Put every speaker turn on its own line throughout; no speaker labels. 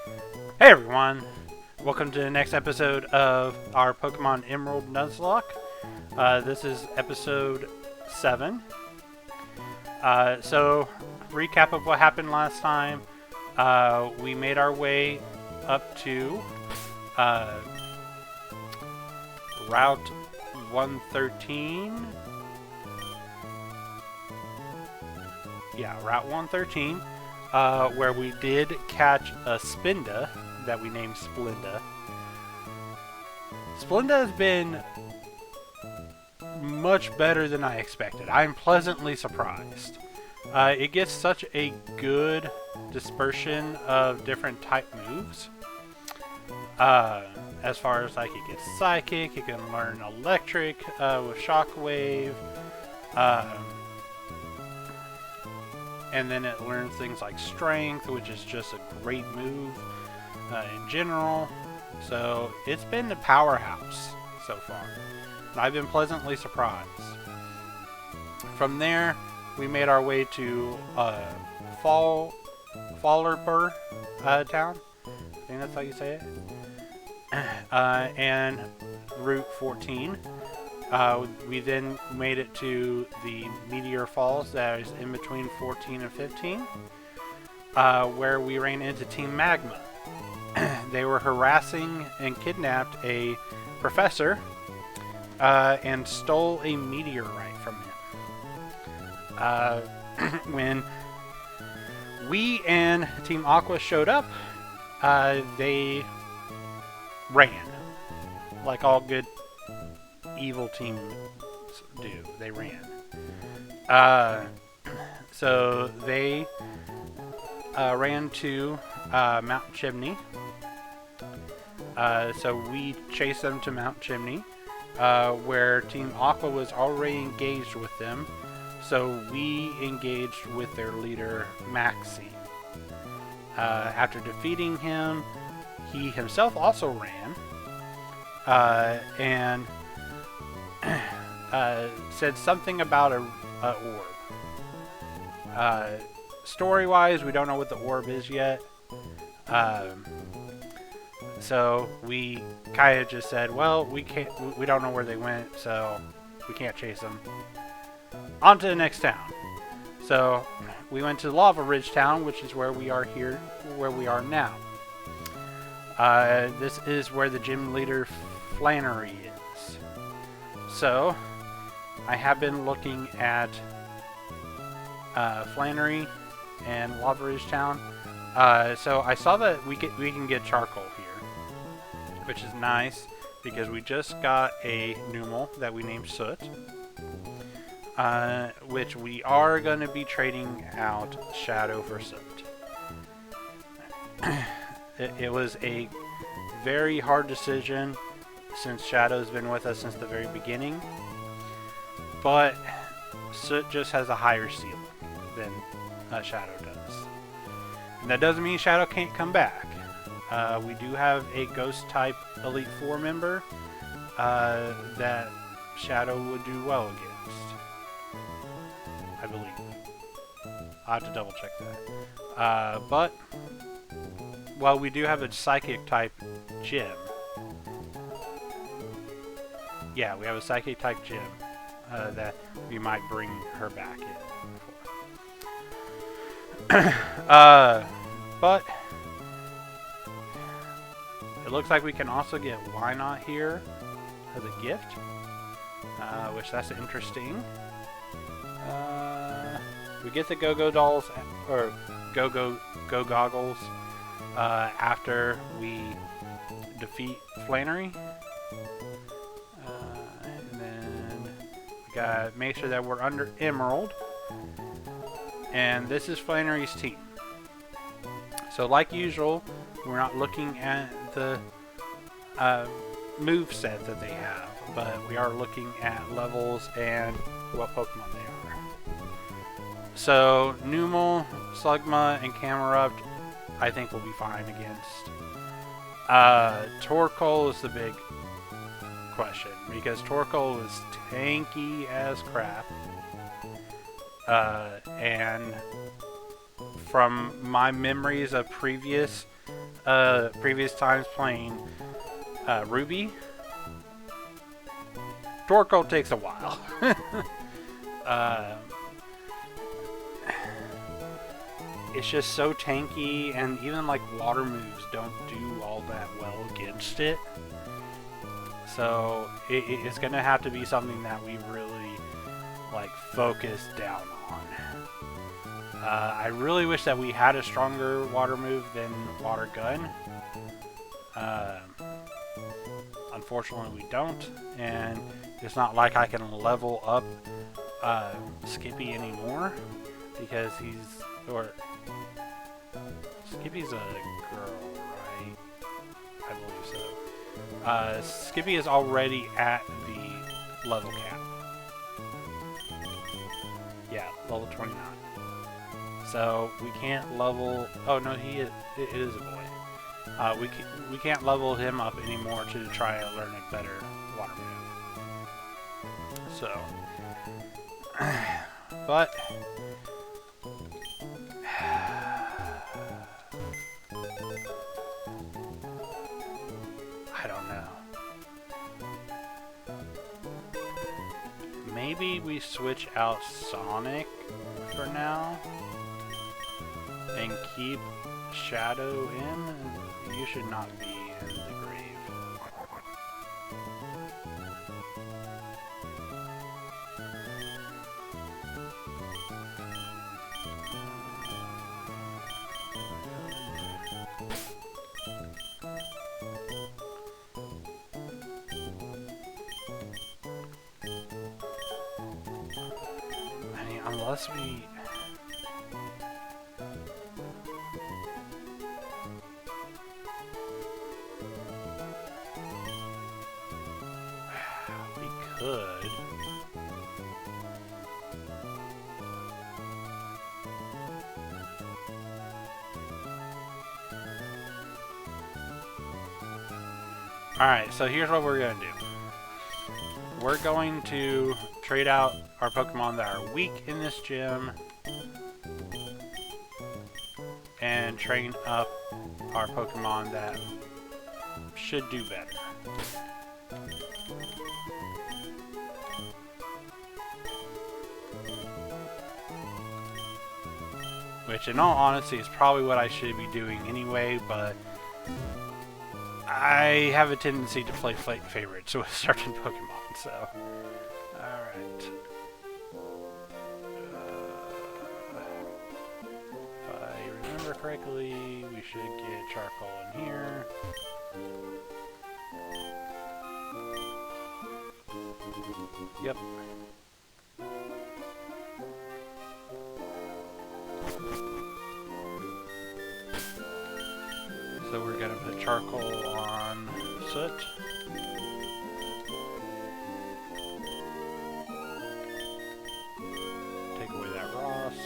Hey everyone! Welcome to the next episode of our Pokemon Emerald Nuzlocke. This is episode 7. So, recap of what happened last time. We made our way up to Route 113. Yeah, Route 113. Where we did catch a Spinda that we named Splinda. Splinda has been much better than I expected. I'm pleasantly surprised. It gets such a good dispersion of different type moves. As far as like it gets Psychic, it can learn Electric with Shockwave. And then it learns things like Strength, which is just a great move in general. So it's been a powerhouse so far. And I've been pleasantly surprised. From there, we made our way to Fallerpur town. I think that's how you say it. And Route 14. We then made it to the Meteor Falls that is in between 14 and 15, where we ran into Team Magma. They were harassing and kidnapped a professor and stole a meteorite from him. When we and Team Aqua showed up, they ran like all good evil teams do. They ran. So they ran to Mount Chimney. So we chased them to Mount Chimney, where Team Aqua was already engaged with them. So we engaged with their leader, Maxie. After defeating him, he himself also ran. And said something about a orb. Story-wise, we don't know what the orb is yet. So we kind of just said, well, we don't know where they went, so we can't chase them. On to the next town. So we went to Lava Ridge Town, which is where we are here, where we are now. This is where the gym leader Flannery is. So I have been looking at Flannery and Lava Ridge Town. So I saw that we can get charcoal here, which is nice because we just got a Numel that we named Soot, which we are going to be trading out Shadow for Soot. It was a very hard decision since Shadow's been with us since the very beginning. But Soot just has a higher ceiling than Shadow does. And that doesn't mean Shadow can't come back. We do have a Ghost type Elite Four member that Shadow would do well against, I believe. I'll have to double check that. But while we do have a Psychic type gym, yeah, we have a Psychic type gym that we might bring her back in. But it looks like we can also get Why Not here as a gift, which that's interesting. We get the Go-Go dolls or Go Goggles after we defeat Flannery. Gotta make sure that we're under Emerald. And this is Flannery's team. So like usual, we're not looking at the move set that they have, but we are looking at levels and what Pokemon they are. So Numel, Slugma, and Camerupt I think will be fine against. Torkoal is the big question because Torkoal is tanky as crap, and from my memories of previous previous times playing Ruby, Torkoal takes a while. It's just so tanky, and even like water moves don't do all that well against it. So it's gonna have to be something that we really like focus down on. I really wish that we had a stronger water move than Water Gun. Unfortunately we don't, and it's not like I can level up Skippy anymore, because Skippy's a girl, right? I believe so. Skippy is already at the level cap. Yeah, level 29. So we can't level. Oh no, it is a boy. We can't level him up anymore to try and learn a better water move. So, but I don't know. Maybe we switch out Sonic for now and keep Shadow in. You should not be in the grave. I mean, unless we... could. Alright, so here's what we're going to do. We're going to trade out our Pokemon that are weak in this gym and train up our Pokemon that should do better. Which, in all honesty, is probably what I should be doing anyway, but I have a tendency to play favorites with certain Pokemon, so... Alright. If I remember correctly, we should get Charcoal in here. Yep. So we're gonna put Charcoal on Soot. Take away that Ross.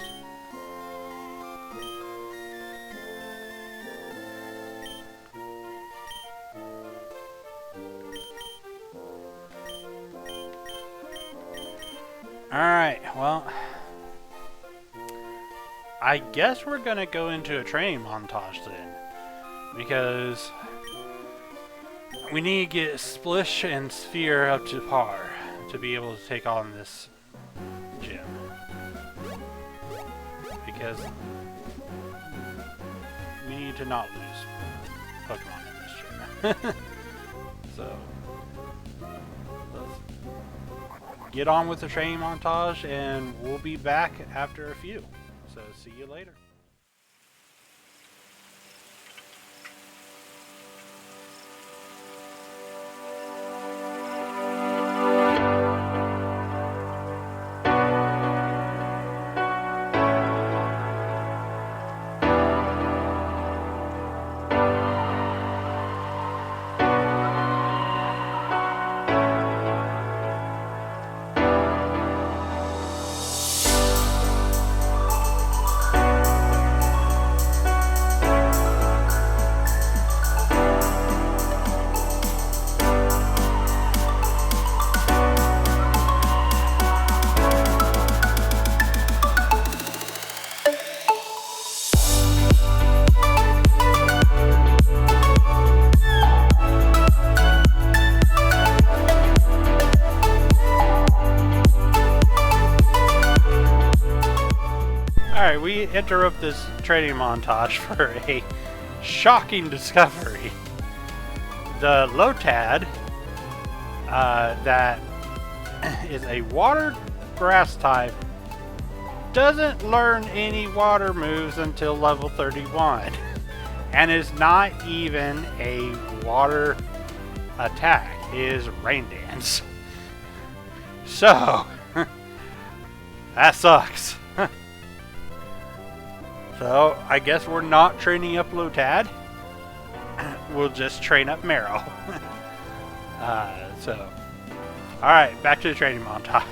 Alright, well, I guess we're gonna go into a training montage then, because we need to get Splish and Sphere up to par to be able to take on this gym, because we need to not lose Pokemon in this gym. So let's get on with the training montage, and we'll be back after a few. So see you later. me interrupt this training montage for a shocking discovery. The Lotad, that is a water grass type, doesn't learn any water moves until level 31, and is not even a water attack. It is Rain Dance. So, that sucks. So, I guess we're not training up Lotad. We'll just train up Marrow. Alright, back to the training montage.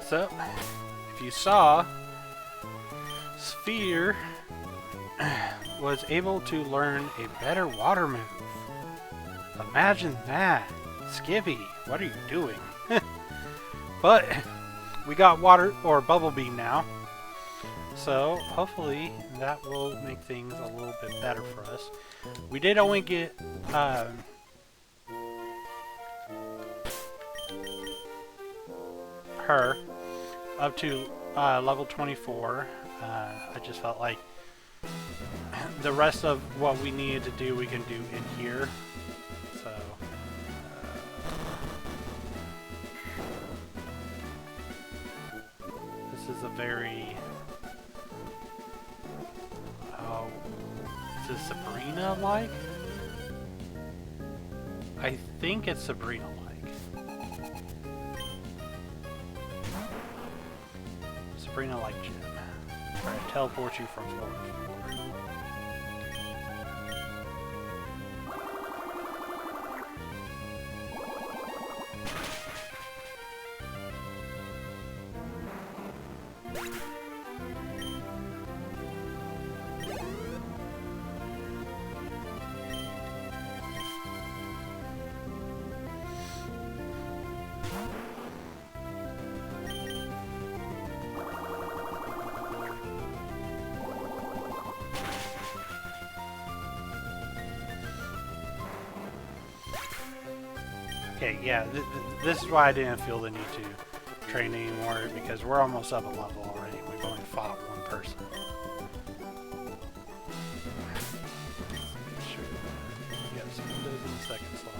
So, if you saw, Sphere was able to learn a better water move. Imagine that. Skippy, what are you doing? But we got water or bubble beam now. So hopefully that will make things a little bit better for us. We did only get her up to level 24. I just felt like the rest of what we needed to do we can do in here. So this is a very is it Sabrina-like? I think it's Sabrina-like. Sabrina-like gym. Try to teleport you from floor to floor. Okay, yeah, this is why I didn't feel the need to train anymore, because we're almost up a level already. We've only fought one person. Make sure we got some windows in the second slot.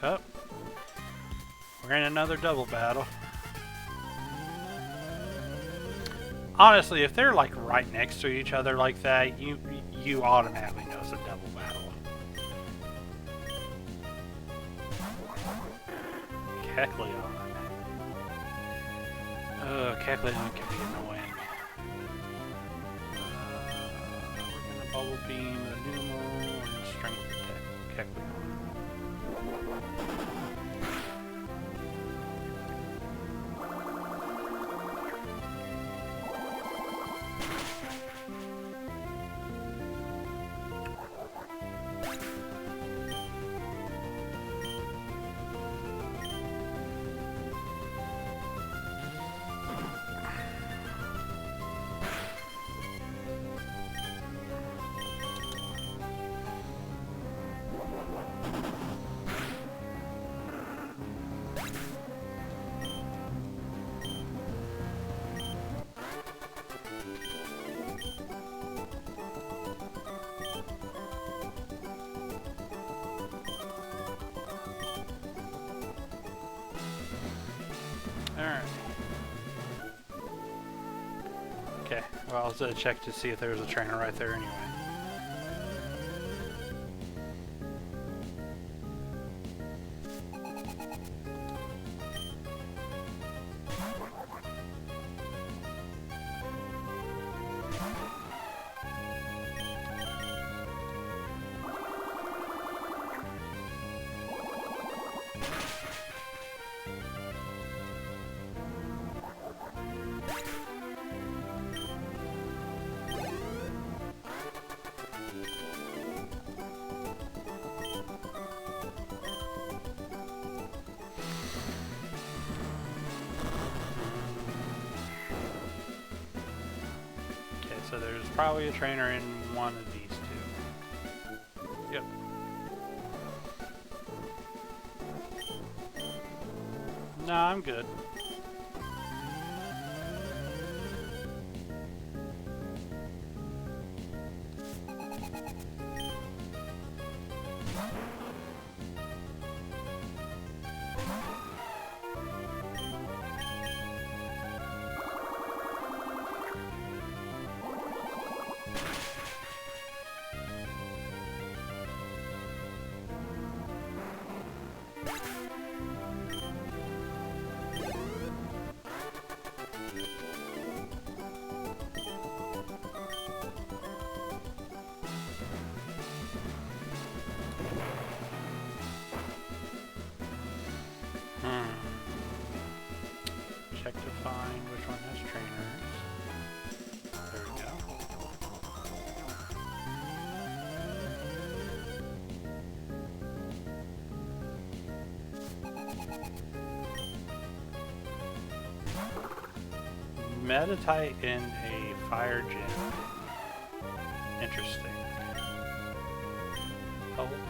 Oh, we're in another double battle. Honestly, if they're like right next to each other like that, you automatically know it's a double battle. Kecleon. Kecleon can be annoying. We're gonna bubble beam the Numo and strength attack Kecleon. Okay, well, I'll check to see if there's a trainer right there anyway. So there's probably a trainer in one of these two. Yep. No, I'm good. Check to find which one has trainers. There we go. Meditite in a fire gym. Interesting. Holding.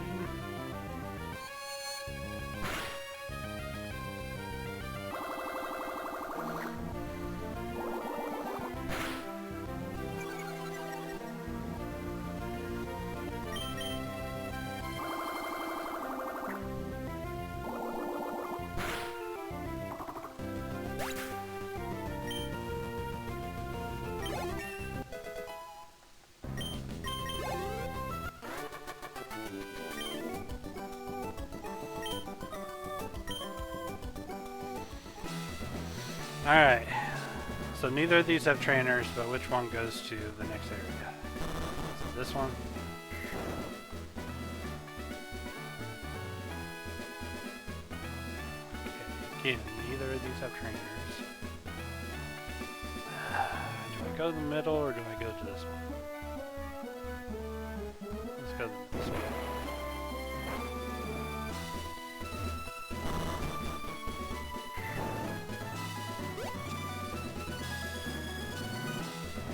Alright, so neither of these have trainers, but which one goes to the next area? So this one. Okay, again, neither of these have trainers. Do I go to the middle or do I go to this one? Let's go to this one.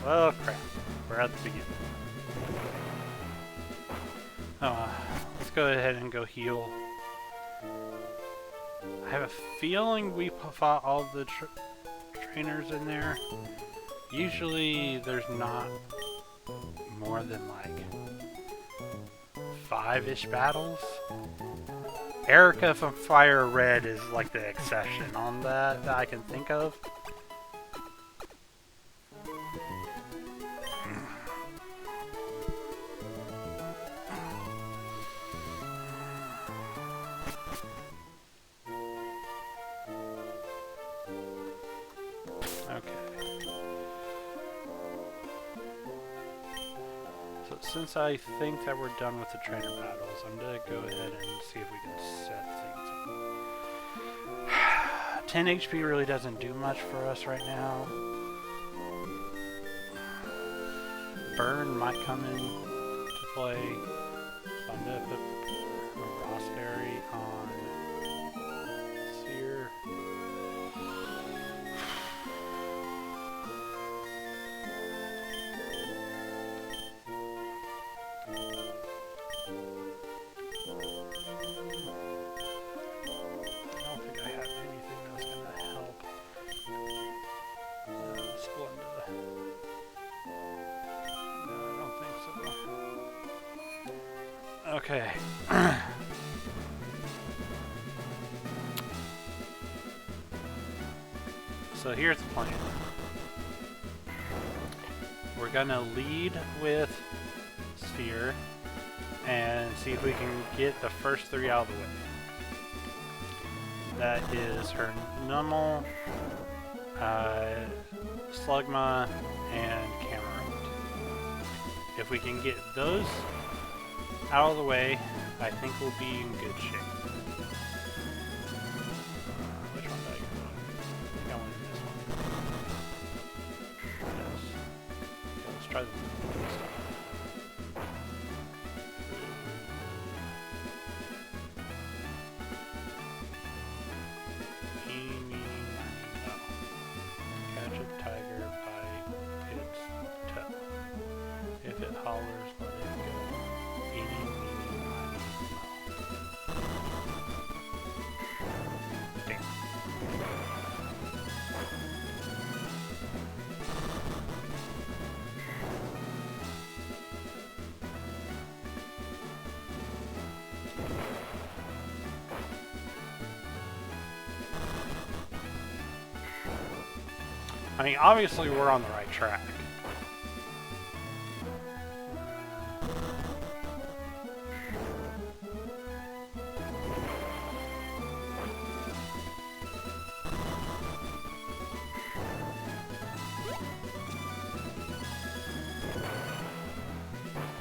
Oh crap, we're at the beginning. Let's go ahead and go heal. I have a feeling we fought all the trainers in there. Usually there's not more than like 5-ish battles. Erica from Fire Red is like the exception on that I can think of. Since I think that we're done with the trainer battles, I'm going to go ahead and see if we can set things up. 10 HP really doesn't do much for us right now. Burn might come into play. So I'm going to put a Raspberry on Seer. Okay. So here's the plan. we're gonna lead with Sphere and see if we can get the first 3 out of the way. That is her Nummel, Slugma, and Cameron. If we can get those out of the way, I think we'll be in good shape. Which one did I go on? I think I went in this one. Yes. Okay, let's try this one. Catch a tiger by its toe. If it hollers, let it go. Eeny, meeny, miny, moe. Damn. I mean, obviously we're on the right track.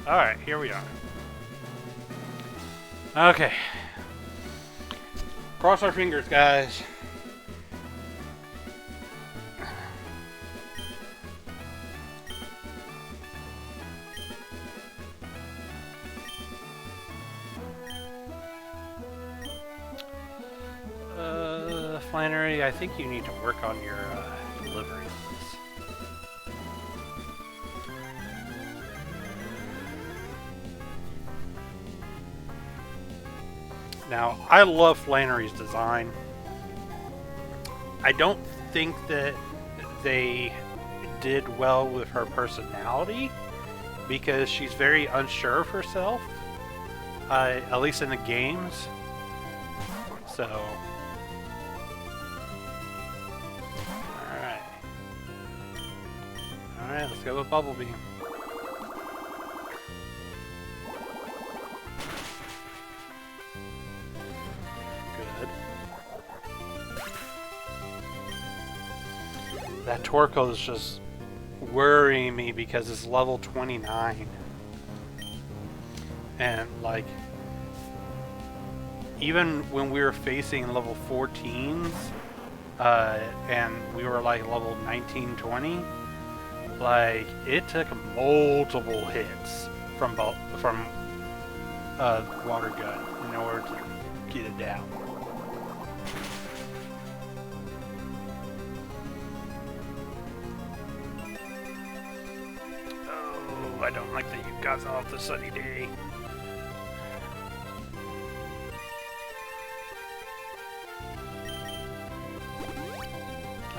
Alright, here we are. Okay. Cross our fingers, guys. Flannery, I think you need to work on your delivery of this. Now, I love Flannery's design. I don't think that they did well with her personality because she's very unsure of herself, at least in the games. So, alright, let's go with Bubble Beam. Good. That Torkoal is just worrying me because it's level 29. And, like, even when we were facing level 14s, and we were, like, level 19, 20, like, it took multiple hits from Water Gun in order to get it down. Oh, I don't like that you got off the sunny day.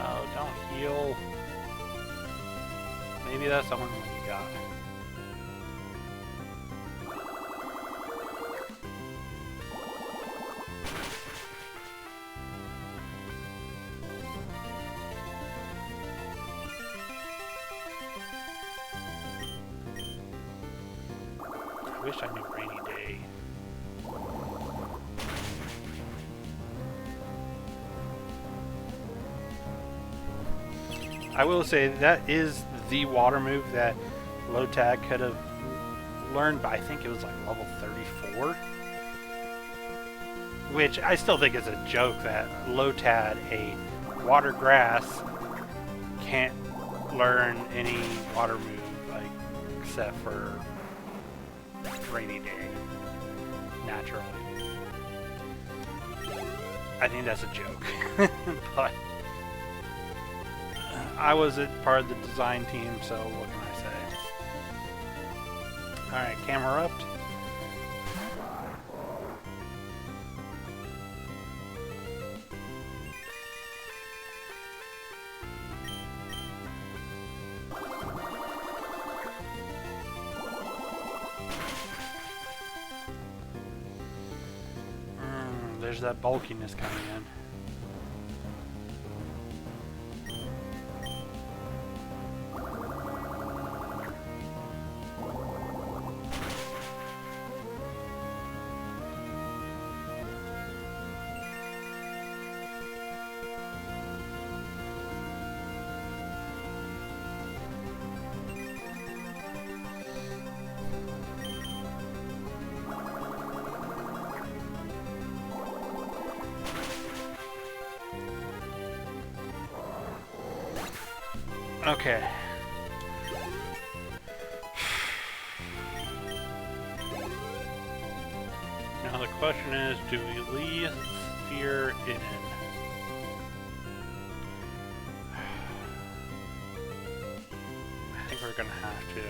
Oh, don't heal. Maybe that's the one you got. I wish I knew Rainy Day. I will say that is the water move that Lotad could have learned, but I think it was like level 34. Which I still think is a joke that Lotad, a water grass, can't learn any water move, like, except for Rainy Day, naturally. I think that's a joke, but I wasn't part of the design team, so what can I say? Alright, Camerupt. There's that bulkiness coming in. Okay. Now the question is, do we leave Sphere in? I think we're gonna have to.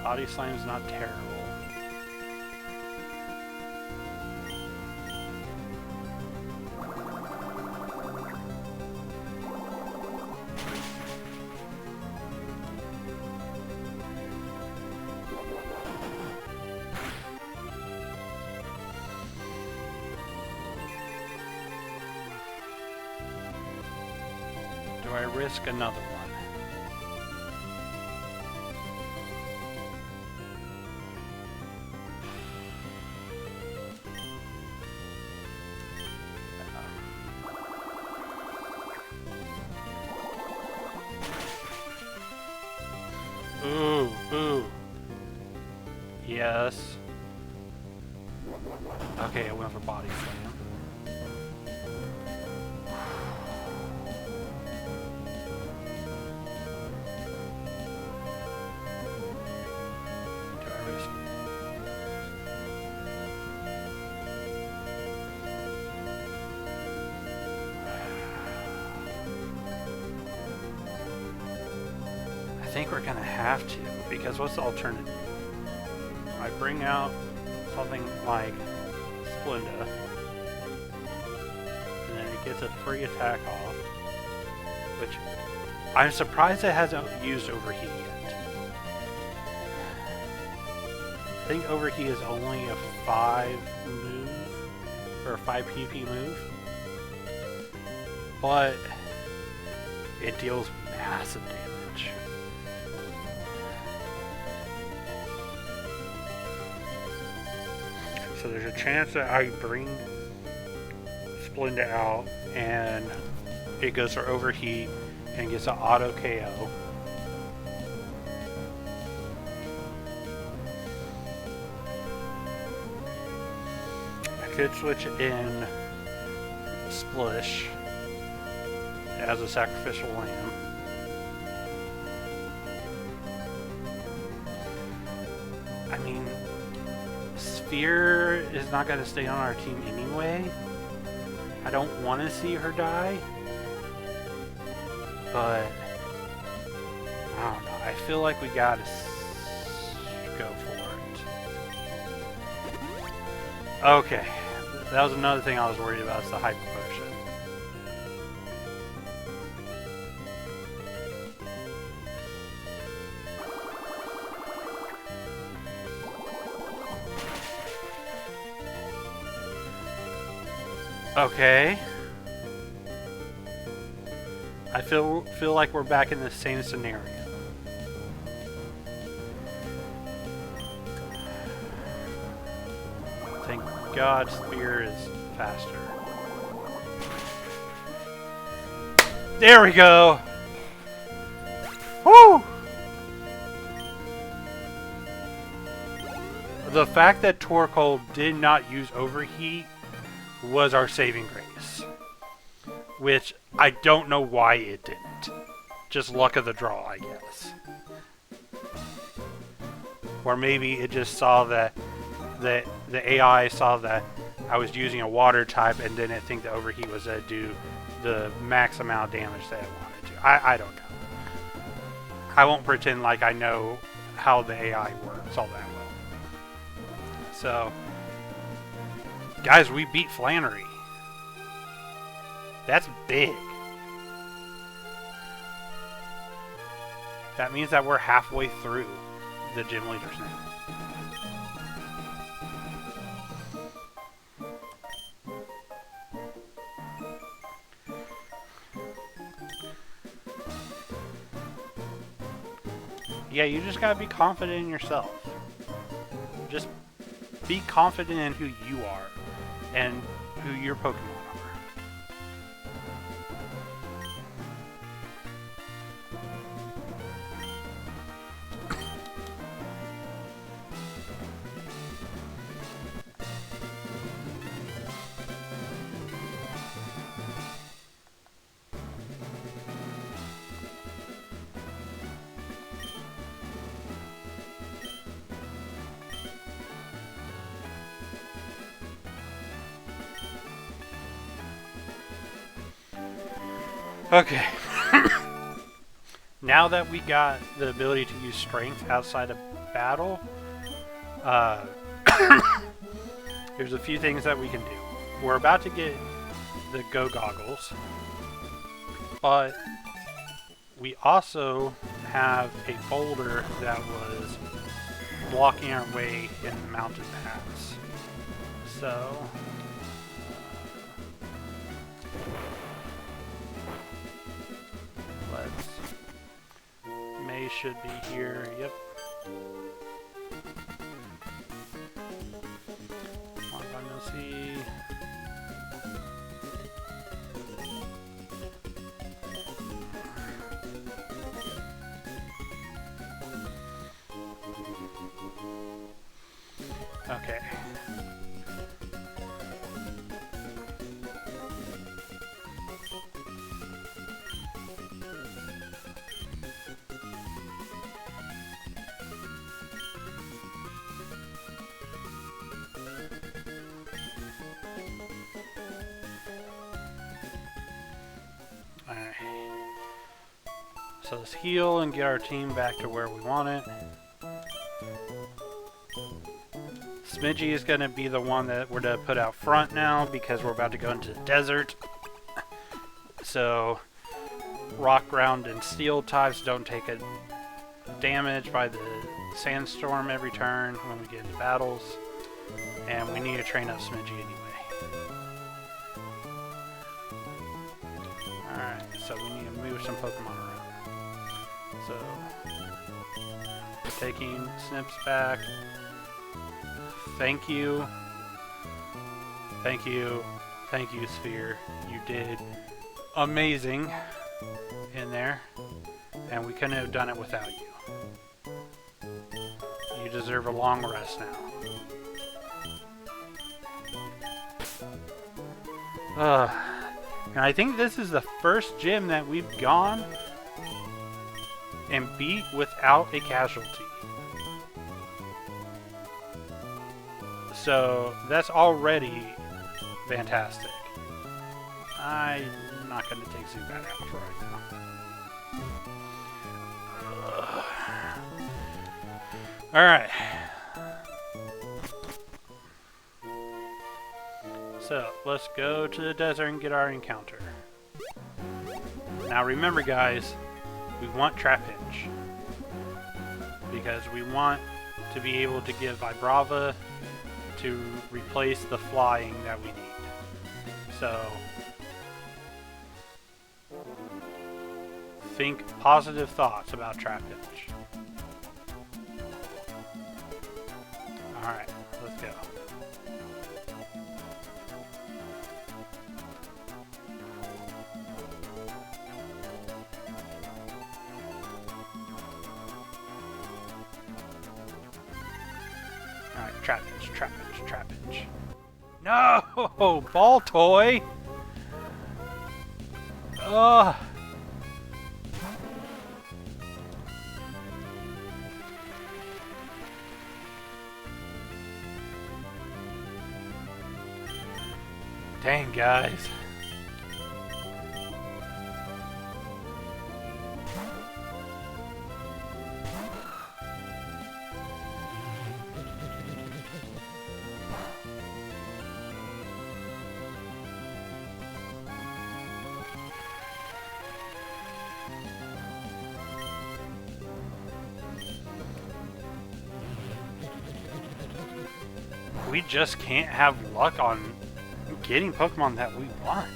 Body Slam's not terrible. Do I risk another one? Ooh. Yes. Okay, I went for Body Slam. Do I risk? I think we're gonna have to, because what's the alternative? I bring out something like Splenda, and then it gets a free attack off, which I'm surprised it hasn't used Overheat yet. I think Overheat is only a 5 move, or a 5 PP move, but it deals massive damage. So there's a chance that I bring Splenda out and it goes for Overheat and gets an auto KO. I could switch in Splish as a sacrificial lamb. I mean, Sphere is not going to stay on our team anyway. I don't want to see her die, but I don't know. I feel like we gotta go for it. Okay, that was another thing I was worried about, is the Hyper Potion. Okay. I feel like we're back in the same scenario. Thank God Spear is faster. There we go! Woo! The fact that Torkoal did not use Overheat was our saving grace, which I don't know why it didn't. Just luck of the draw, I guess. Or maybe it just saw that the AI saw that I was using a water type and didn't think the Overheat was going to do the max amount of damage that I wanted to. I don't know. I won't pretend like I know how the AI works all that well. So, guys, we beat Flannery. That's big. That means that we're halfway through the gym leaders now. Yeah, you just gotta be confident in yourself. Just be confident in who you are and who your Pokemon are. Okay. Now that we got the ability to use strength outside of battle, there's a few things that we can do. We're about to get the Go Goggles, but we also have a boulder that was blocking our way in the mountain paths. So May should be here. Yep. Come on, let's see. Okay. Alright. So let's heal and get our team back to where we want it. Smidgey is going to be the one that we're going to put out front now because we're about to go into the desert. So rock, ground, and steel types don't take a damage by the sandstorm every turn when we get into battles. And we need to train up Smidgey anyway. Alright, so we need to move some Pokemon around. So, taking Snips back. Thank you. Thank you. Thank you, Sphere. You did amazing in there. And we couldn't have done it without you. You deserve a long rest now. And I think this is the first gym that we've gone and beat without a casualty. So that's already fantastic. I'm not going to take Zubat out right now. Alright. So, let's go to the desert and get our encounter. Now remember guys, we want Trapinch. Because we want to be able to give Vibrava to replace the flying that we need. So, think positive thoughts about Trapinch. Alright, let's go. Alright, Trapinch, Trapinch, Trapinch. No! Ball toy! Ugh! Dang, guys. We just can't have luck on getting Pokemon that we want.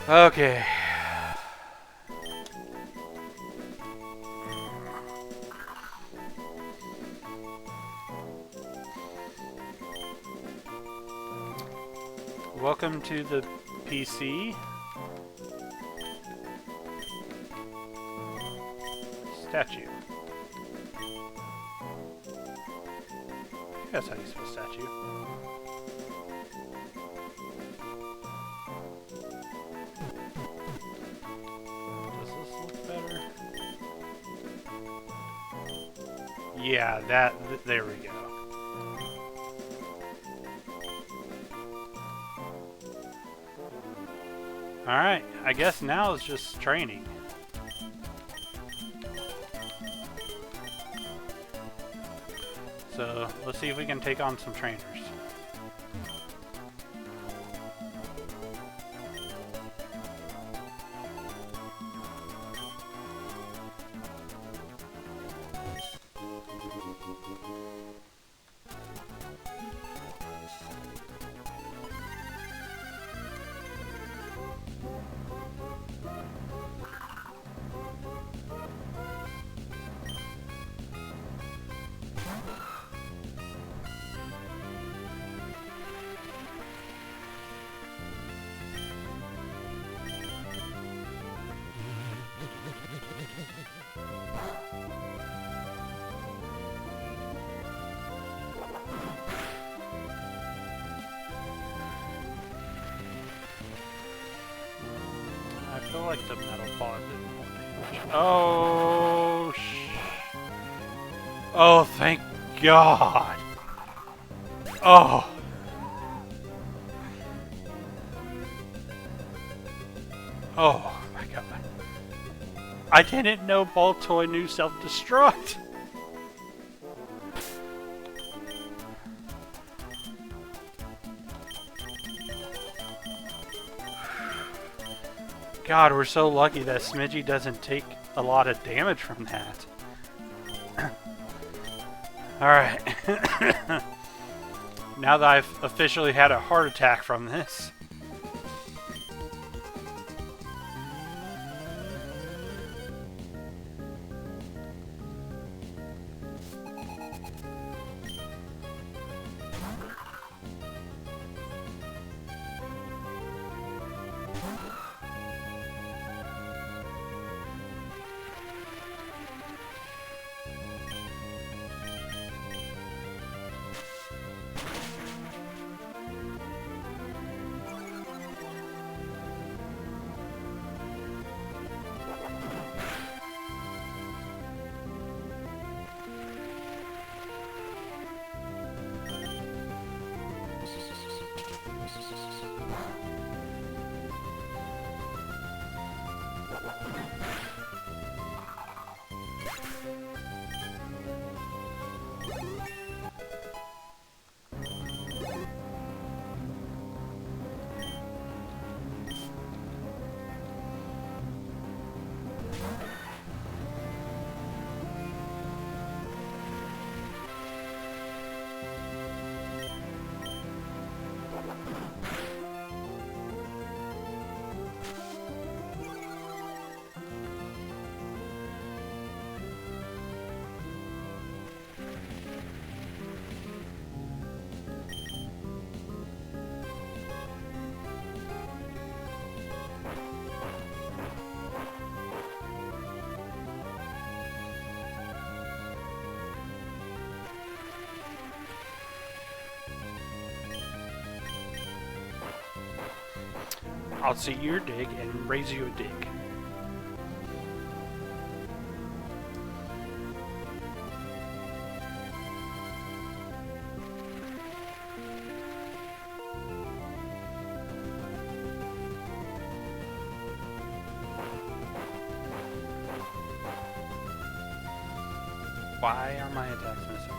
Okay. Welcome to the PC. Statue. That's how you spell statue. Does this look better? Yeah, there we go. Alright, I guess now it's just training. So, let's see if we can take on some trainers. I feel like the metal ball did more damage. Oh, oh, thank God. Oh. Oh my God. I didn't know Ball Toy knew self-destruct. God, we're so lucky that Smidgey doesn't take a lot of damage from that. Alright. Now that I've officially had a heart attack from this. I'll see your dig and raise you a dig. Why are my attacks missing?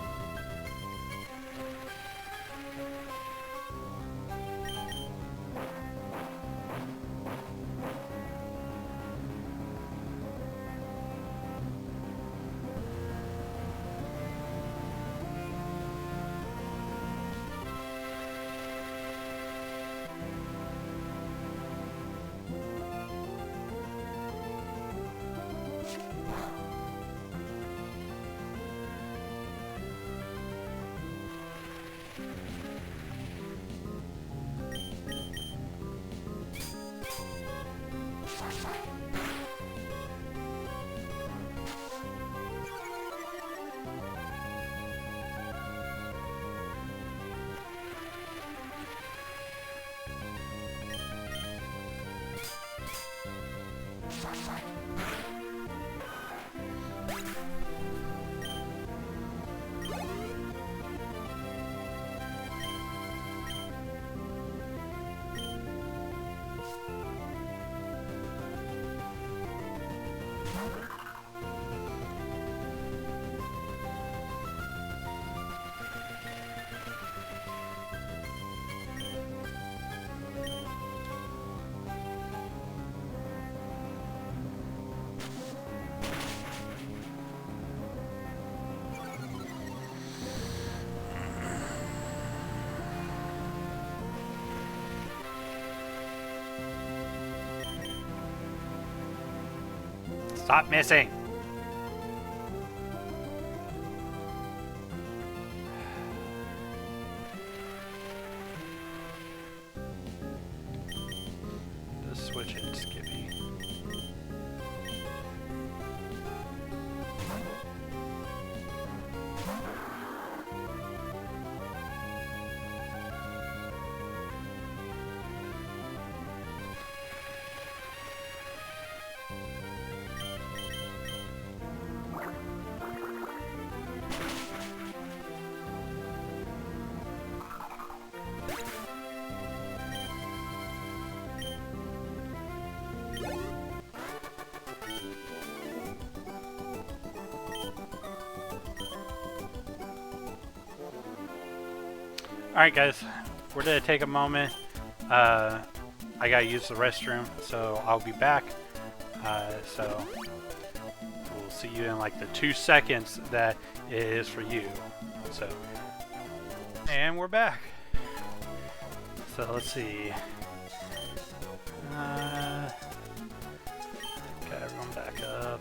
Stop missing! Just switch it, Skippy. Alright guys, we're gonna take a moment. I gotta use the restroom, so I'll be back. So we'll see you in like the 2 seconds that it is for you. So, and we're back. So let's see. Got everyone back up.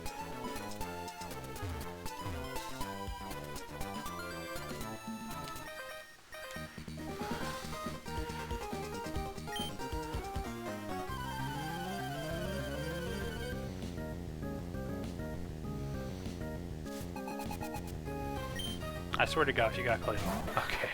I swear to God, you got clean. Okay.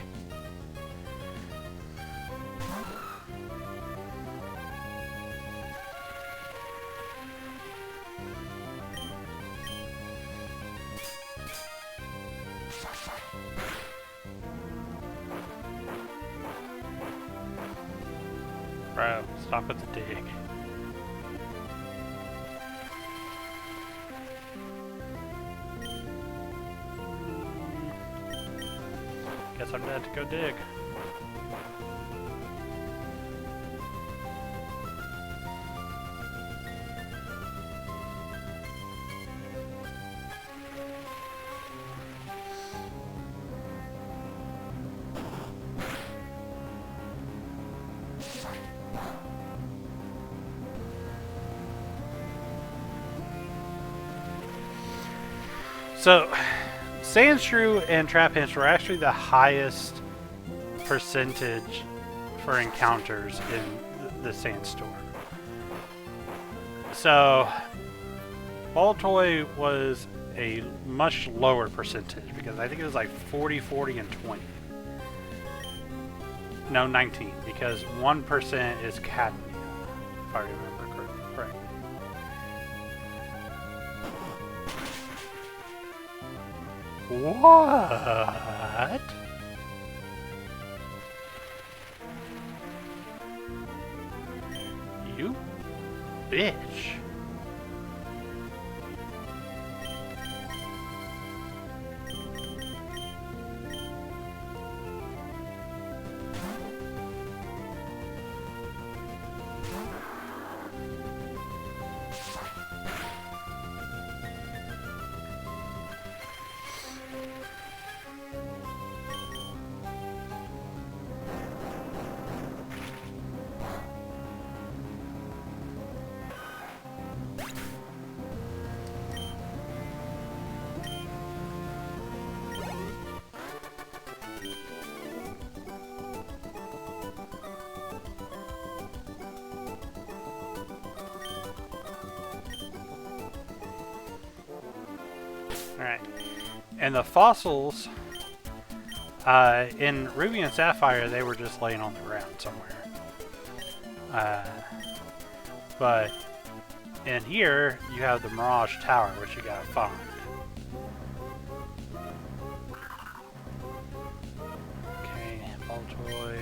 Bro, stop with the dig. Guess I'm gonna have to go dig. So, Sandshrew and Trapinch were actually the highest percentage for encounters in the Sandstorm. So, Baltoy was a much lower percentage because I think it was like 40, 40, and 20. No, 19, because 1% is Cadmia, if I remember correctly. What? You bitch. Alright. And the fossils, in Ruby and Sapphire, they were just laying on the ground somewhere. But And here you have the Mirage Tower, which you gotta find. Okay, ball toy.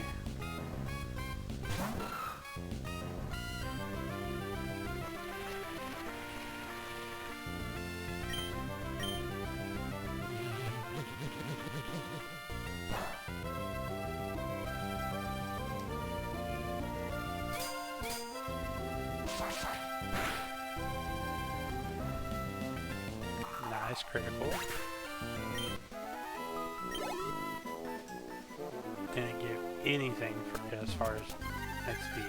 Nice critical. Didn't give anything for as far as XP.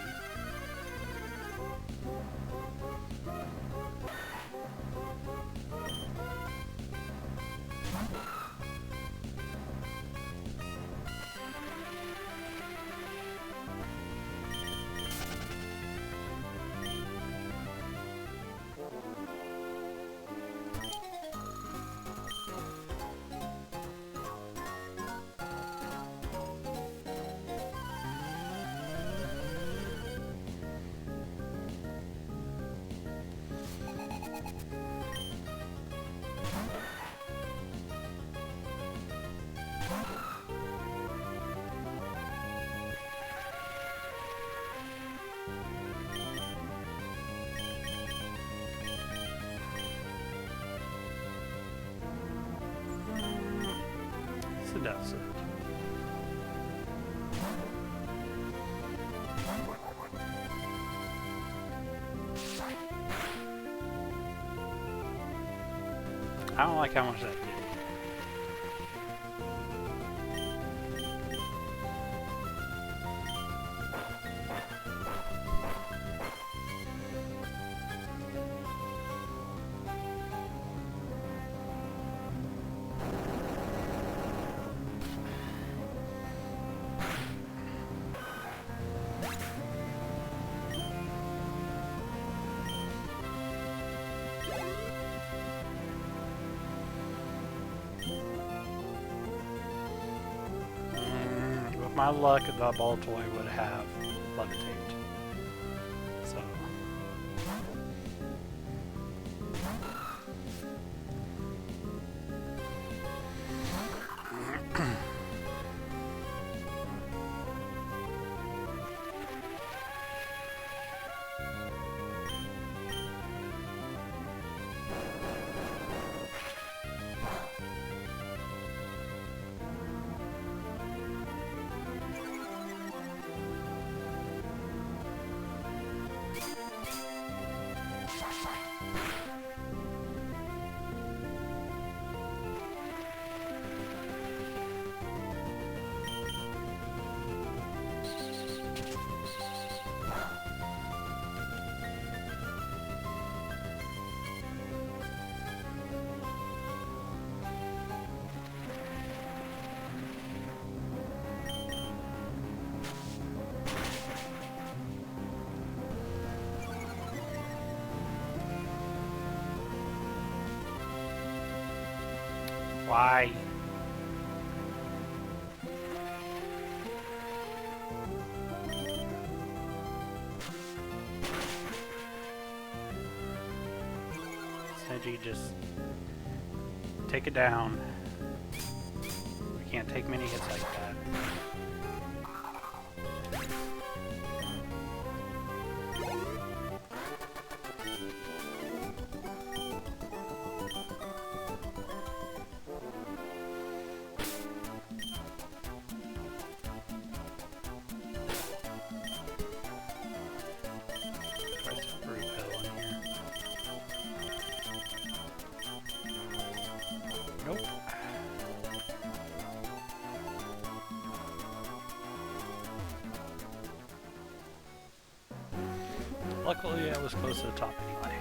So that's it. I don't like how much that did. With my luck, the ball toy would have levitate. So. Why? Seiji, just take it down. We can't take many hits like that. Nope. Luckily, I was close to the top anyway.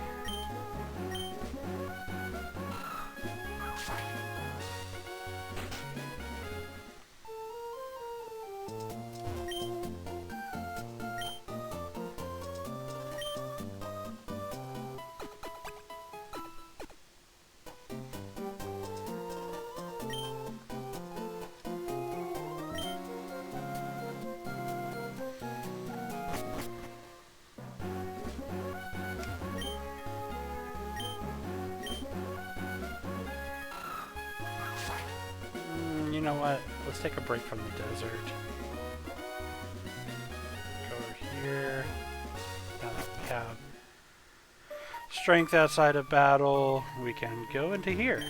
know what? Let's take a break from the desert. Go over here. Now that we have strength outside of battle, we can go into here.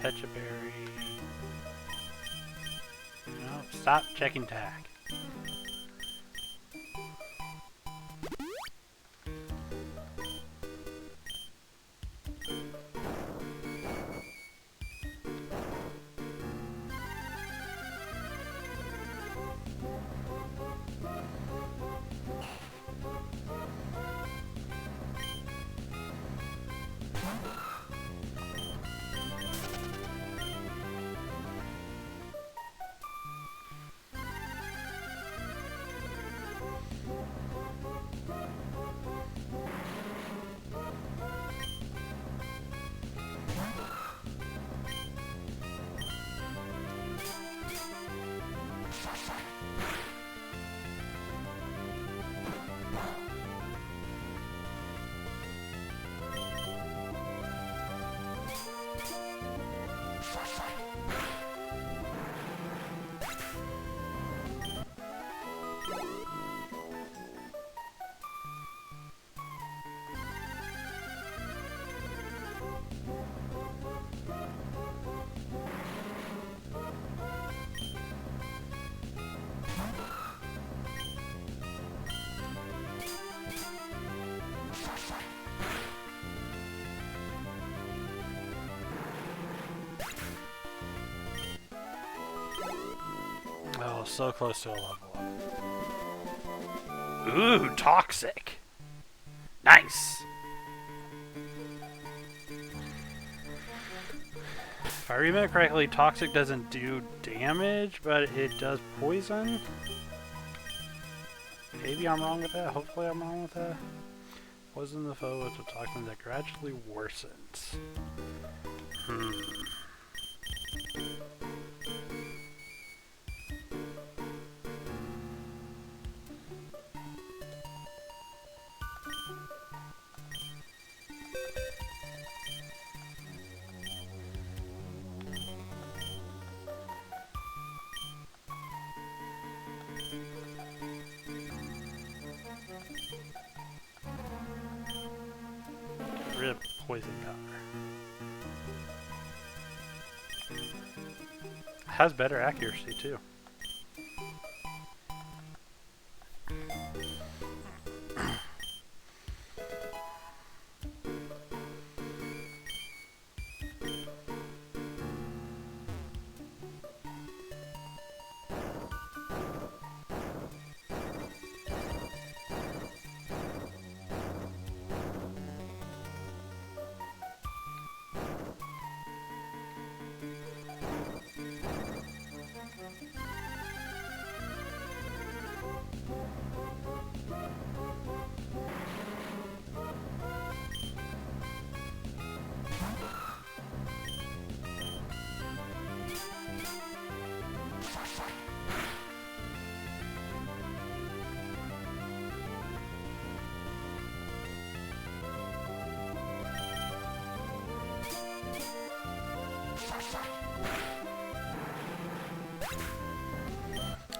Fetch a berry. No, stop checking tag. Oh, so close to a level up. Ooh, toxic. Nice. If I remember correctly, toxic doesn't do damage, but it does poison. Maybe I'm wrong with that. Hopefully I'm wrong with that. Poison the foe with a toxin that gradually worsens. poison power. Has better accuracy too.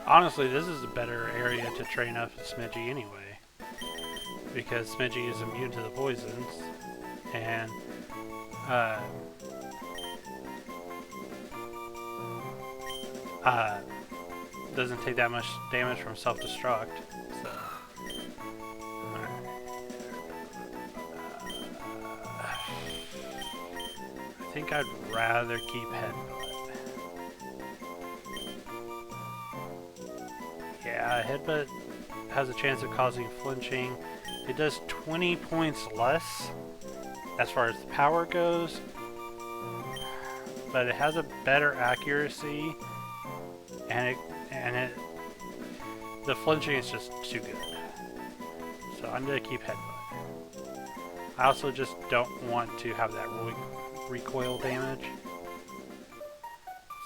Honestly, this is a better area to train up Smidgey anyway, because Smidgey is immune to the poisons, and doesn't take that much damage from self-destruct. So, I think I'd rather keep Headbutt. Yeah, Headbutt has a chance of causing flinching. It does 20 points less as far as the power goes, but it has a better accuracy, and the flinching is just too good. So I'm gonna keep Headbutt. I also just don't want to have that recoil damage.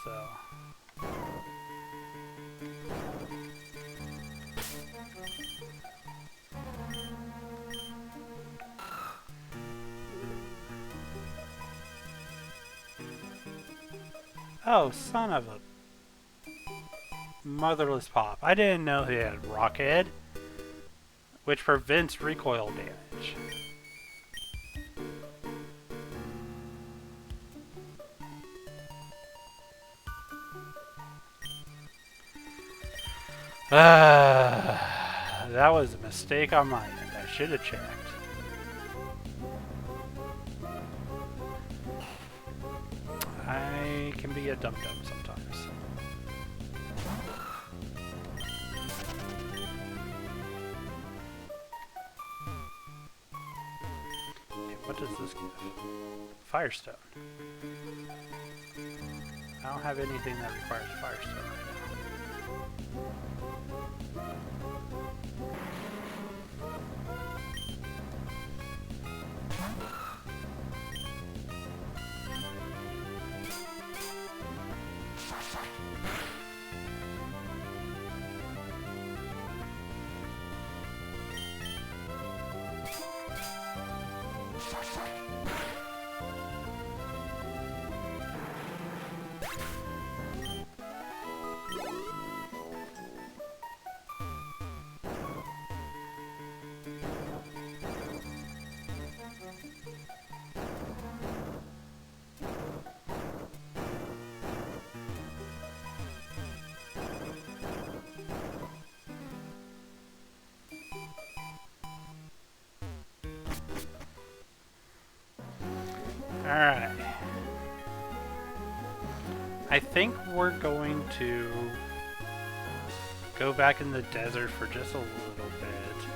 So. Oh, son of a motherless pop. I didn't know he had Rockhead, which prevents recoil damage. That was a mistake on my end. I should have checked. I can be a dum-dum sometimes. Okay, what does this give? Firestone. I don't have anything that requires Firestone right now. Alright. I think we're going to go back in the desert for just a little bit.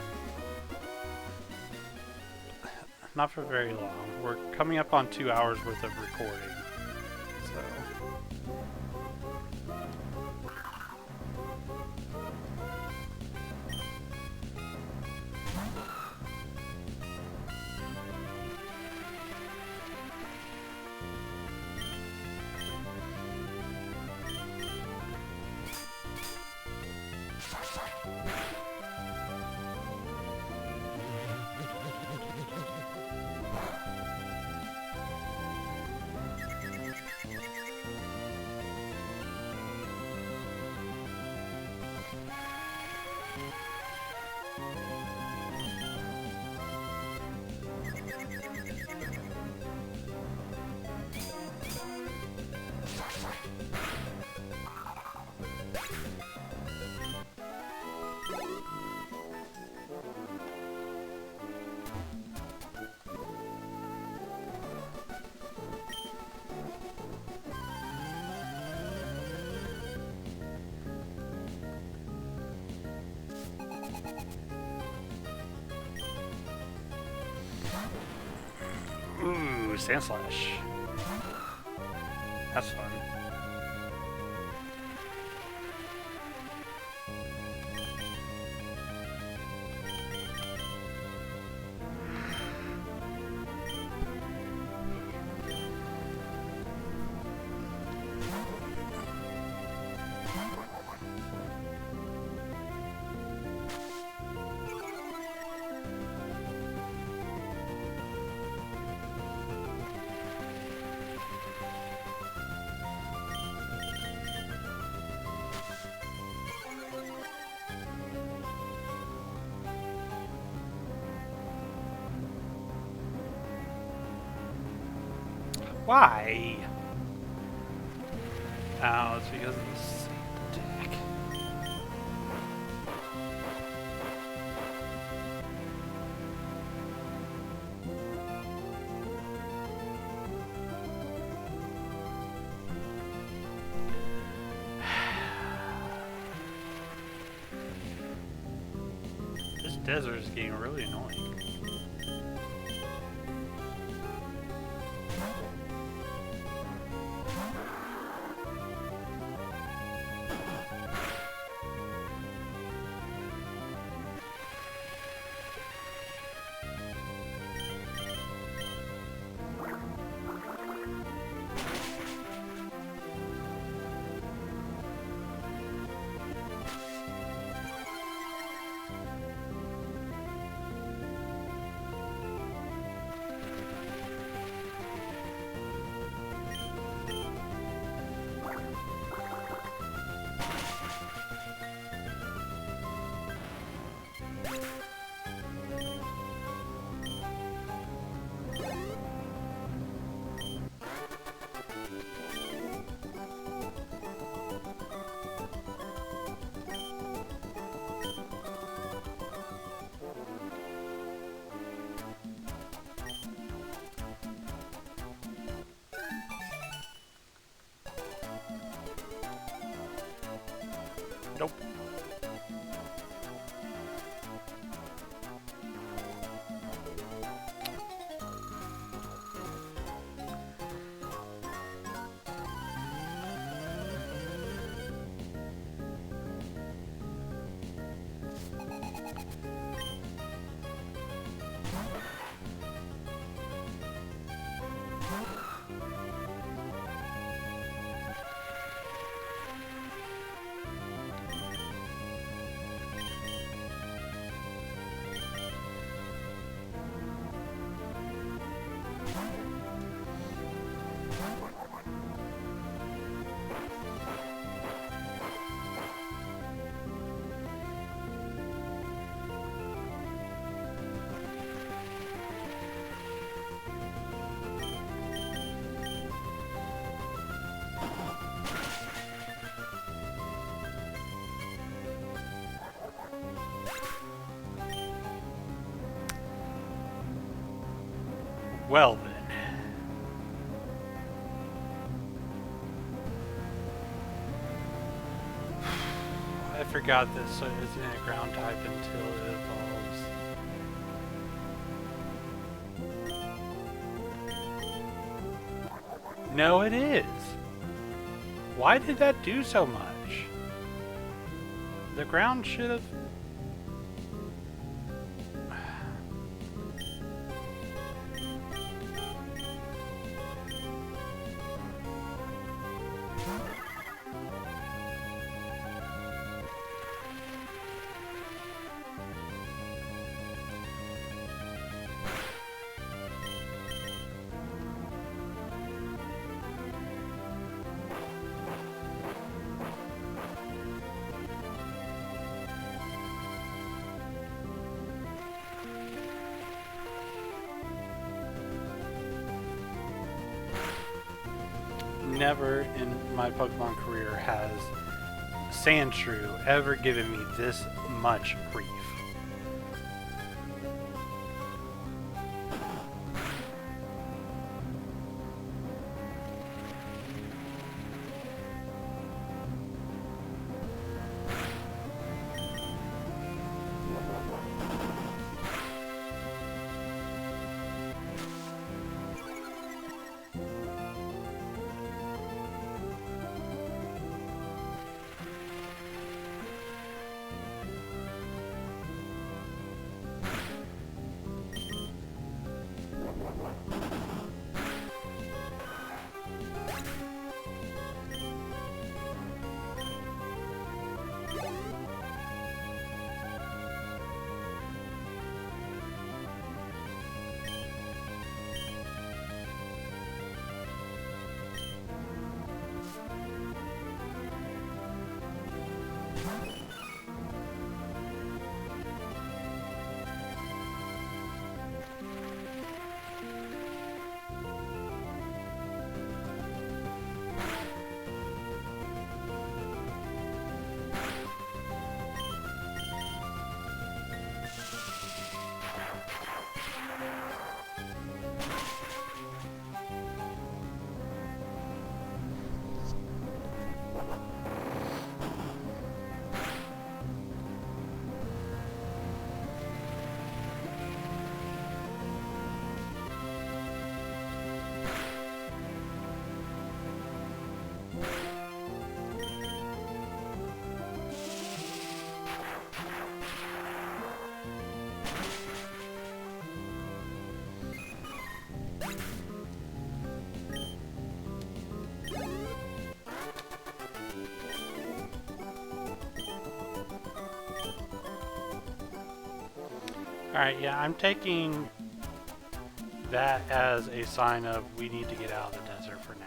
Not for very long. We're coming up on 2 hours worth of recording. So. Ooh, Sand Slash. That's fun. Why? Oh, it's because of the sand attack. This desert is getting really annoying. Nope. Well then. I forgot this, so isn't it ground type until it evolves? No, it is. Why did that do so much? The ground should have... Never in my Pokemon career has Sandshrew ever given me this much grief. Alright, yeah, I'm taking that as a sign of we need to get out of the desert for now.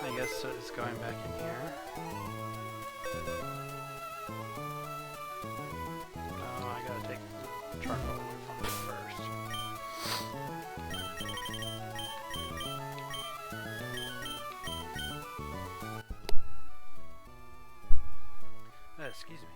I guess it's going back in here. Oh, I gotta take the charcoal away from it first. Excuse me.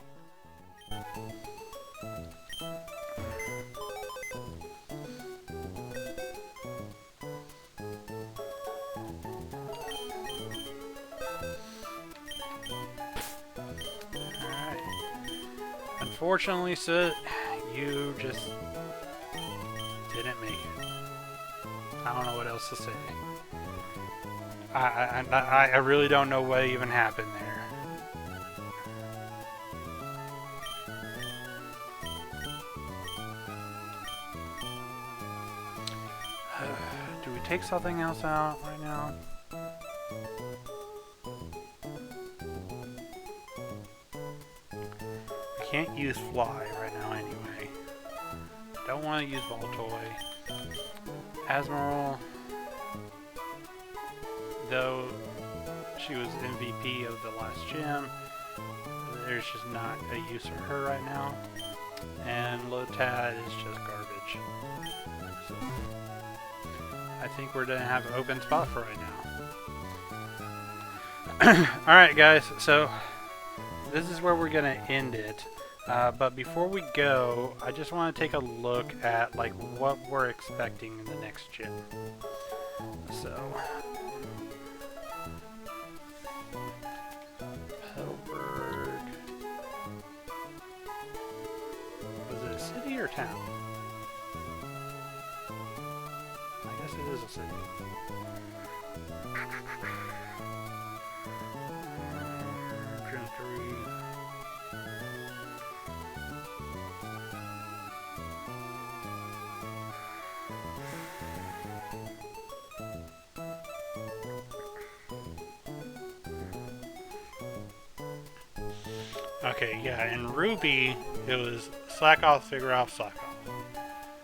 Unfortunately, Sid, you just didn't make it. I don't know what else to say. I really don't know what even happened there. Do we take something else out right now? Can't use fly right now anyway. Don't want to use Voltoy. Asmeral, though she was MVP of the last gym, there's just not a use for her right now. And Lotad is just garbage. So I think we're gonna have an open spot for right now. Alright guys, so this is where we're gonna end it. But before we go, I just want to take a look at like what we're expecting in the next gym. So, Helberg. Was it a city or town? I guess it is a city. Okay, yeah, in Ruby, it was slack off, figure off, slack off.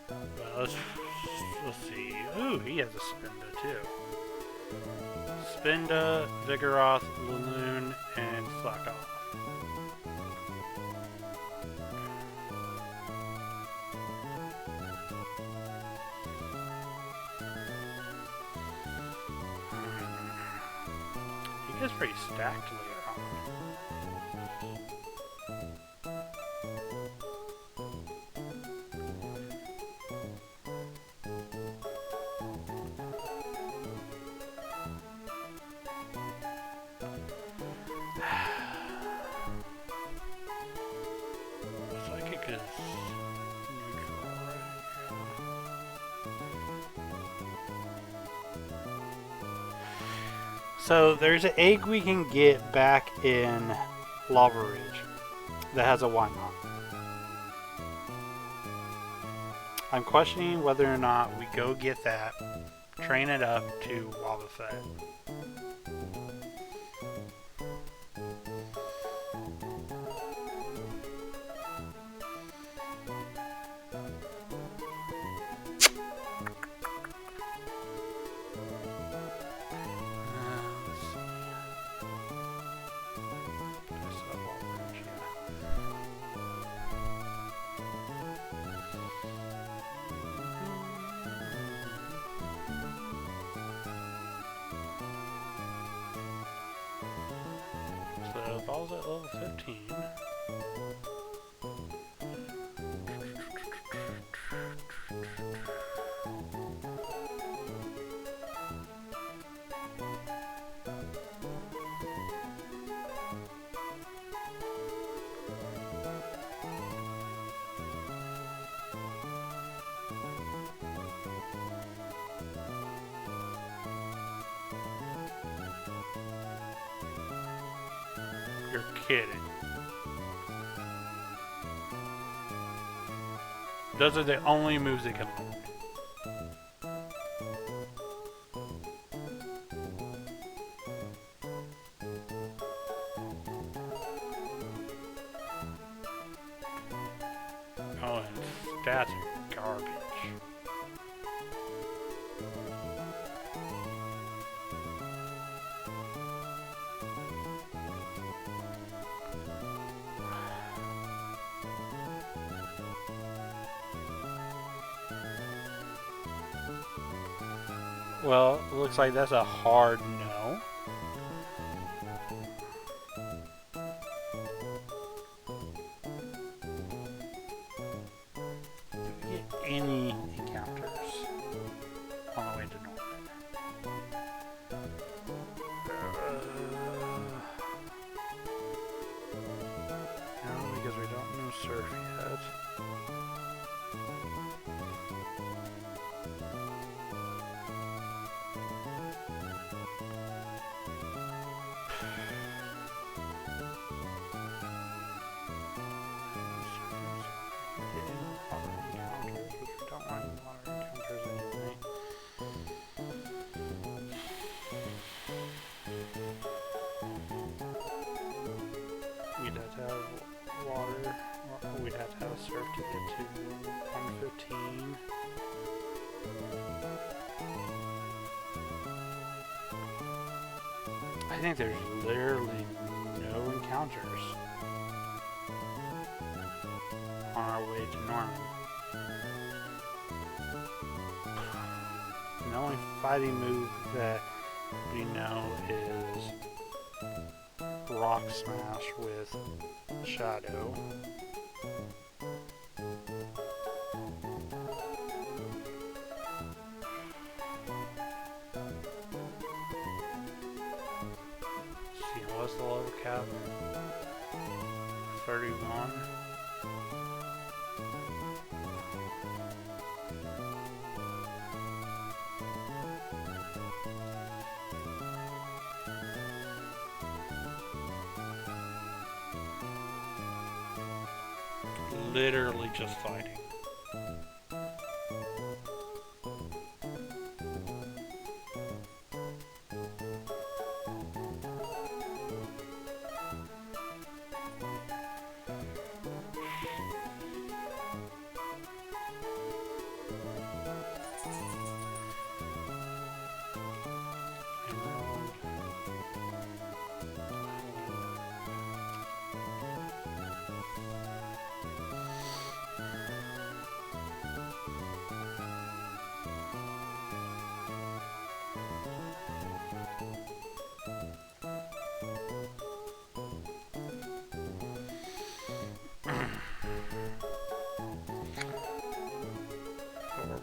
Well, let's see. Ooh, he has a Spinda too. Spinda, Vigoroth, Laloon, and slack off. He gets pretty stacked later on. Psychic is neutral, right? So there's an egg we can get back in Lava Ridge that has a Wynot. I'm questioning whether or not we go get that, train it up to Wobbuffet. So ball's at level 15. You're kidding. Those are the only moves they can learn. Oh, and stats are garbage. Well, it looks like that's a hard no. Do we get any encounters on the way to Norman? No, because we don't know Surf yet. We'd have to have Surf to get to 115. I think there's literally no encounters on our way to Norman. The only fighting move that we know is Rock Smash with Shadow. See, what's the level cap? 31. Literally just fighting.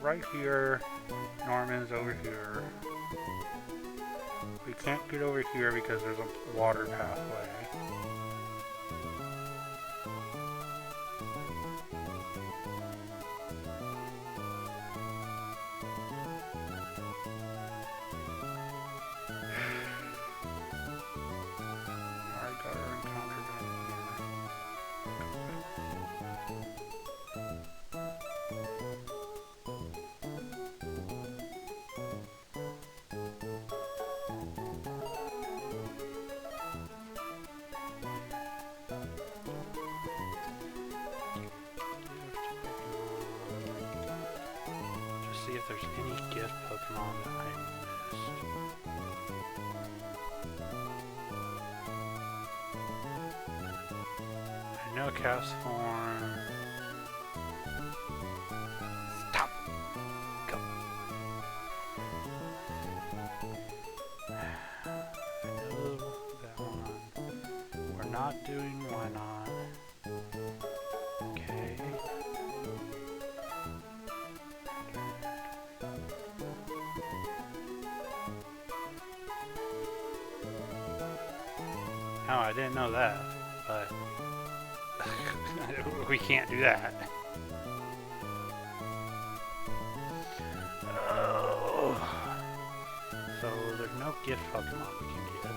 Right here, Norman's over here. We can't get over here because there's a water pathway. Alright, got our encounter down here. See if there's any gift Pokemon that I missed. I know Castform. Stop! Go! I know that one. We're not doing why not. Okay. Oh, I didn't know that, but we can't do that. Oh. So there's no gift Pokemon we can get.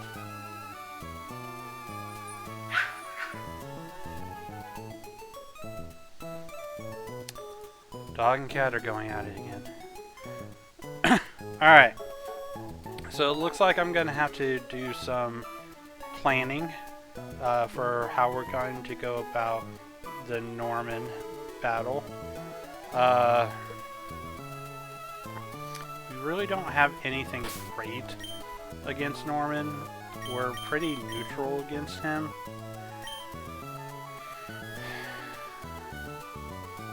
Dog and cat are going at it again. Alright. So it looks like I'm going to have to do some planning for how we're going to go about the Norman battle. We really don't have anything great against Norman. We're pretty neutral against him.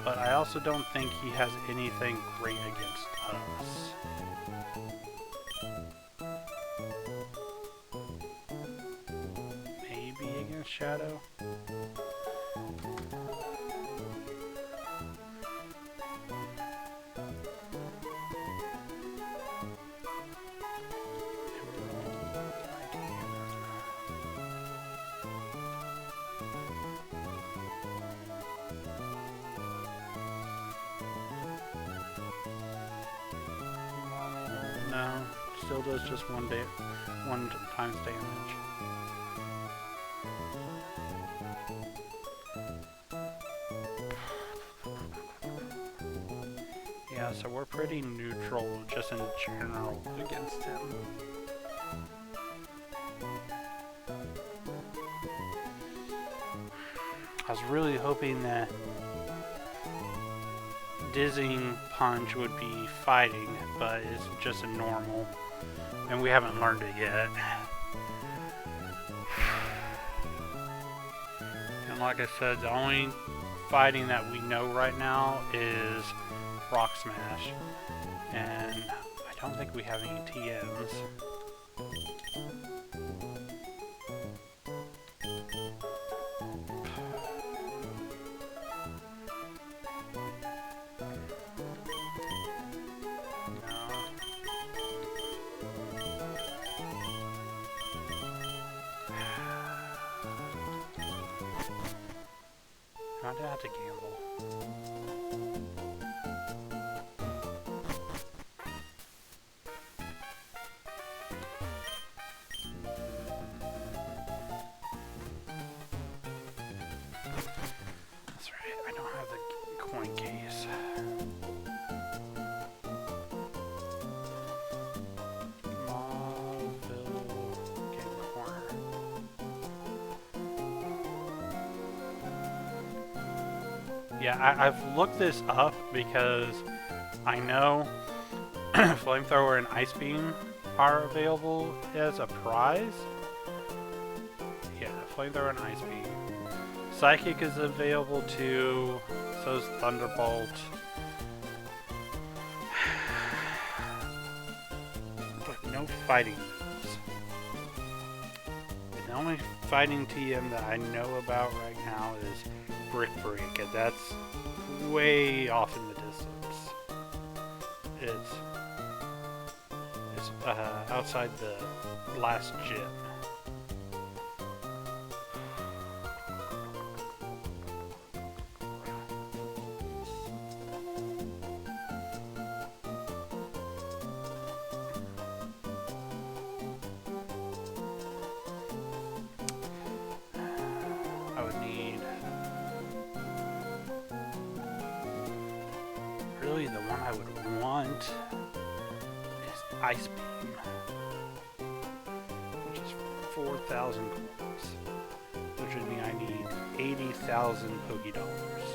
But I also don't think he has anything great against us. Maybe against Shadow? No, still does just one times damage. Yeah, so we're pretty neutral just in general against him. I was really hoping that Dizzying Punch would be fighting, but it's just a normal, and we haven't learned it yet. And like I said, the only fighting that we know right now is Rock Smash, and I don't think we have any TMs. I did have to gamble. That's right, I don't have the coin case. Yeah, I've looked this up because I know Flamethrower and Ice Beam are available as a prize. Yeah, Flamethrower and Ice Beam. Psychic is available too, so is Thunderbolt. But no fighting moves. The only fighting TM that I know about right now is Brick Break, and that's way off in the distance. It's outside the last gym. I would need... Really, the one I would want is Ice Beam, which is 4,000 coins, which would mean I need 80,000 Pokédollars.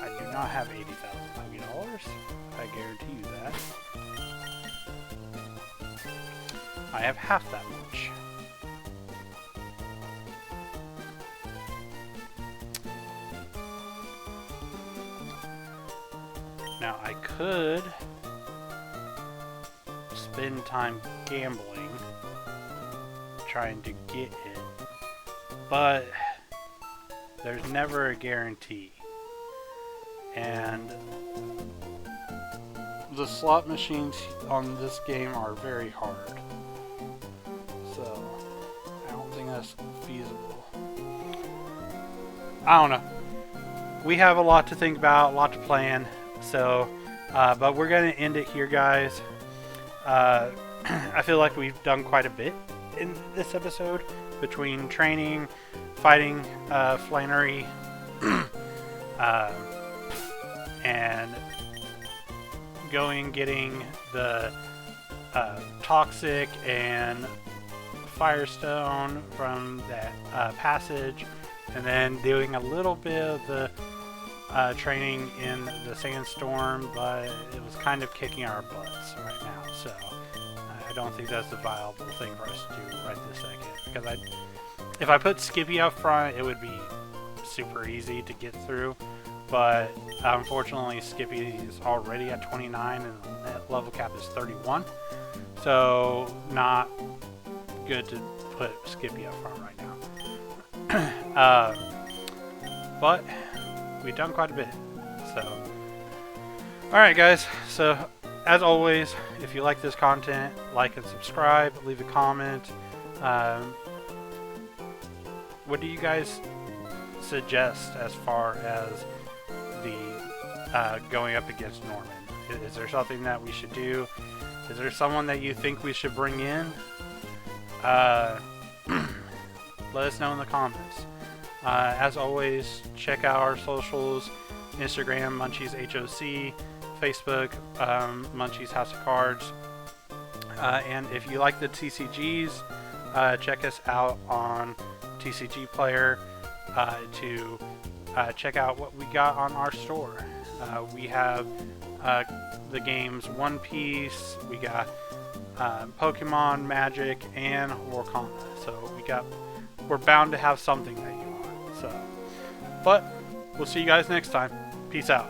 I do not have 80,000 Pokédollars, I guarantee you that. I have half that much. Now I could spend time gambling, trying to get it, but there's never a guarantee. And the slot machines on this game are very hard, so I don't think that's feasible. I don't know. We have a lot to think about, a lot to plan. So, but we're going to end it here, guys. I feel like we've done quite a bit in this episode between training, fighting Flannery, and getting the Toxic and Firestone from that passage, and then doing a little bit of the training in the Sandstorm, but it was kind of kicking our butts right now, so I don't think that's a viable thing for us to do right this second, because if I put Skippy up front, it would be super easy to get through, but unfortunately Skippy is already at 29 and the level cap is 31, so not good to put Skippy up front right now. But we've done quite a bit, so alright guys, so as always, if you like this content, like and subscribe, leave a comment. What do you guys suggest as far as the going up against Norman? Is there something that we should do? Is there someone that you think we should bring in? Let us know in the comments. As always, check out our socials: Instagram, Munchies HOC, Facebook, Munchies House of Cards. And if you like the TCGs, check us out on TCG Player to check out what we got on our store. We have the games One Piece, we got Pokemon, Magic, and Wakanda. So we're bound to have something that you want. So, but we'll see you guys next time. Peace out.